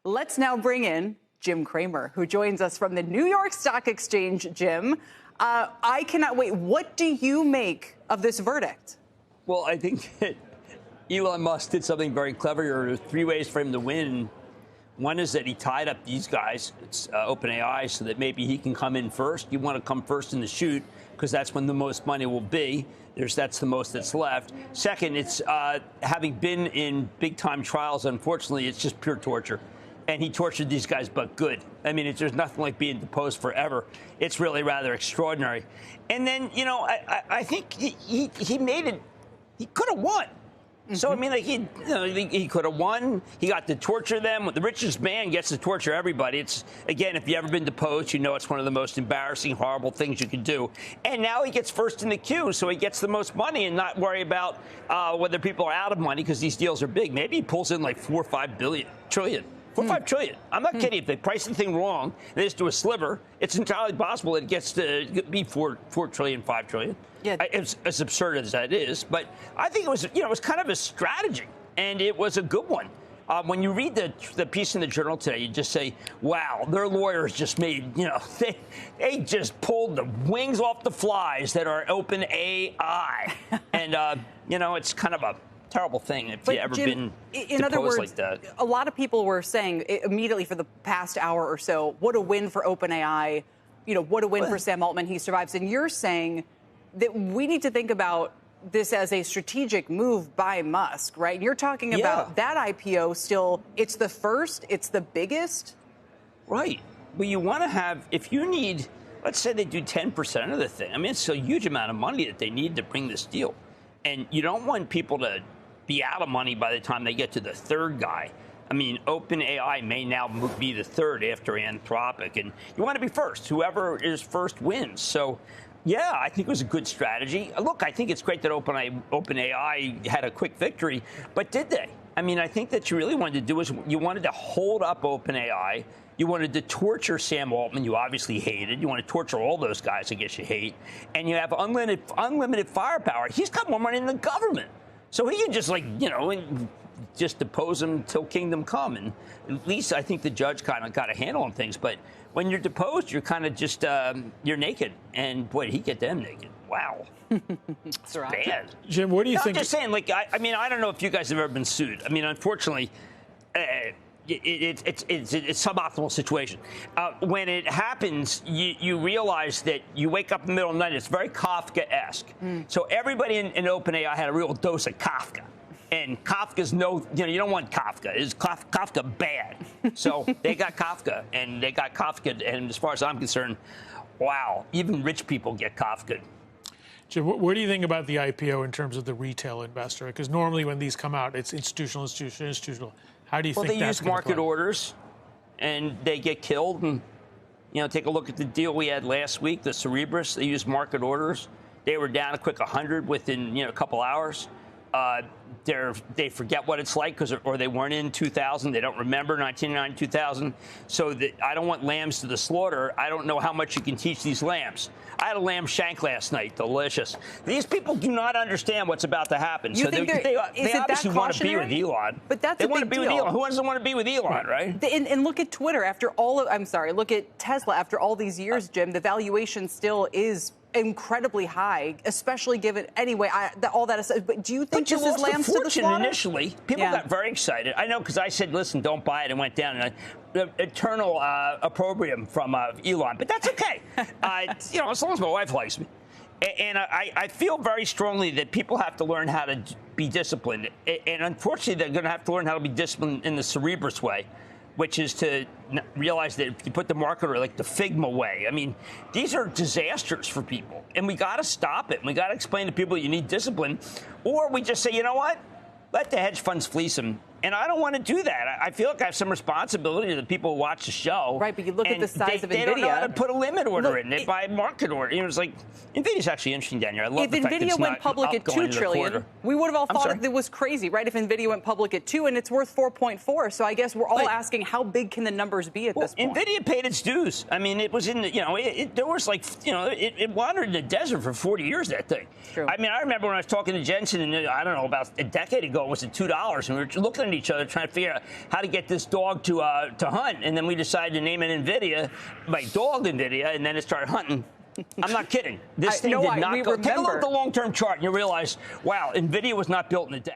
Let's now bring in Jim Cramer, who joins us from the New York Stock Exchange. Jim, I cannot wait. What do you make of this verdict? Well, I think that Elon Musk did something very clever. There are three ways for him to win. One is that he tied up these guys, it's OpenAI, so that maybe he can come in first. You want to come first in the chute because that's when the most money will be. That's the most that's left. Second, it's having been in big-time trials, unfortunately, it's just pure torture. And he tortured these guys, but good. I mean, there's nothing like being deposed forever. It's really rather extraordinary. And then, you know, I think he made it. He could have won. Mm-hmm. So, I mean, like he could have won. He got to torture them. The richest man gets to torture everybody. It's, again, if you've ever been deposed, you know it's one of the most embarrassing, horrible things you can do. And now he gets first in the queue, so he gets the most money and not worry about whether people are out of money because these deals are big. Maybe he pulls in like 4 or 5 trillion. 5 trillion. I'm not kidding. If they price the thing wrong, they just do a sliver, it's entirely possible it gets to be 4 trillion, 5 trillion. Yeah. It's as absurd as that is. But I think it was, it was kind of a strategy, and it was a good one. When you read the piece in the Journal today, you just say, wow, their lawyers just made, they just pulled the wings off the flies that are OpenAI. And, it's kind of a terrible thing if you ever been in other words, like that. A lot of people were saying immediately for the past hour or so, what a win for OpenAI, what a win for Sam Altman, he survives. And you're saying that we need to think about this as a strategic move by Musk, right? You're talking about that IPO still, it's the first, it's the biggest. Right. Well, you want to have, if you need, let's say they do 10% of the thing. I mean, it's a huge amount of money that they need to bring this deal. And you don't want people to be out of money by the time they get to the third guy. I mean, OpenAI may now be the third after Anthropic, and you want to be first. Whoever is first wins. So, yeah, I think it was a good strategy. Look, I think it's great that OpenAI had a quick victory, but did they? I mean, I think that you really wanted to do is you wanted to hold up OpenAI. You wanted to torture Sam Altman, you obviously hated. You want to torture all those guys, I guess you hate. And you have unlimited firepower. He's got more money than the government. So he can just, just depose him till kingdom come. And at least I think the judge kind of got a handle on things. But when you're deposed, you're kind of just, you're naked. And, boy, did he get them naked. Wow. That's right. Bad. Jim, what do you think? I'm just saying, I don't know if you guys have ever been sued. I mean, unfortunately, it's a suboptimal situation. When it happens, you realize that you wake up in the middle of the night. It's very Kafka-esque. So everybody in OpenAI had a real dose of Kafka. And Kafka's you don't want Kafka. Is Kafka bad? So they got Kafka, and they got Kafka. And as far as I'm concerned, wow, even rich people get Kafka. Jim, what do you think about the IPO in terms of the retail investor? Because normally when these come out, it's institutional. How do you think that's going to play? Well, they use market orders, and they get killed. And, take a look at the deal we had last week, the Cerberus. They used market orders. They were down a quick 100 within, a couple hours. They forget what it's like or they weren't in 2000. They don't remember 1999, 2000. So I don't want lambs to the slaughter. I don't know how much you can teach these lambs. I had a lamb shank last night. Delicious. These people do not understand what's about to happen. So they obviously want to be with Elon. But that's a big deal. Who doesn't want to be with Elon, right? And look at Twitter look at Tesla after all these years, Jim. The valuation still is incredibly high, especially given all that aside. But do you think this is lambs to the slaughter? Initially, people got very excited. I know because I said, "Listen, don't buy it," and went down. And eternal opprobrium from Elon, but that's okay. As long as my wife likes me. And I feel very strongly that people have to learn how to be disciplined. And unfortunately, they're going to have to learn how to be disciplined in the Cerberus way, which is to realize that if you put the market order like the Figma way, I mean, these are disasters for people. And we got to stop it. And we got to explain to people you need discipline. Or we just say, you know what? Let the hedge funds fleece them. And I don't want to do that. I feel like I have some responsibility to the people who watch the show. Right, but you look at the size of NVIDIA. They don't know how to put a limit order in. They buy market order. It's like, NVIDIA's actually interesting down here. I love the fact that it's not up going to the quarter. If NVIDIA went public at $2 trillion, we would have all thought it was crazy, right? If NVIDIA went public at 2 and it's worth 4.4. So I guess we're all asking, how big can the numbers be at this point? NVIDIA paid its dues. I mean, it was in the, there was it wandered in the desert for 40 years, that thing. True. I mean, I remember when I was talking to Jensen, and I don't know, about a decade ago, it was at $2, and we were looking at each other trying to figure out how to get this dog to hunt. And then we decided to name it NVIDIA, my dog NVIDIA, and then it started hunting. I'm not kidding. This thing did not go. Take a look at the long-term chart, and you realize, wow, NVIDIA was not built in a day.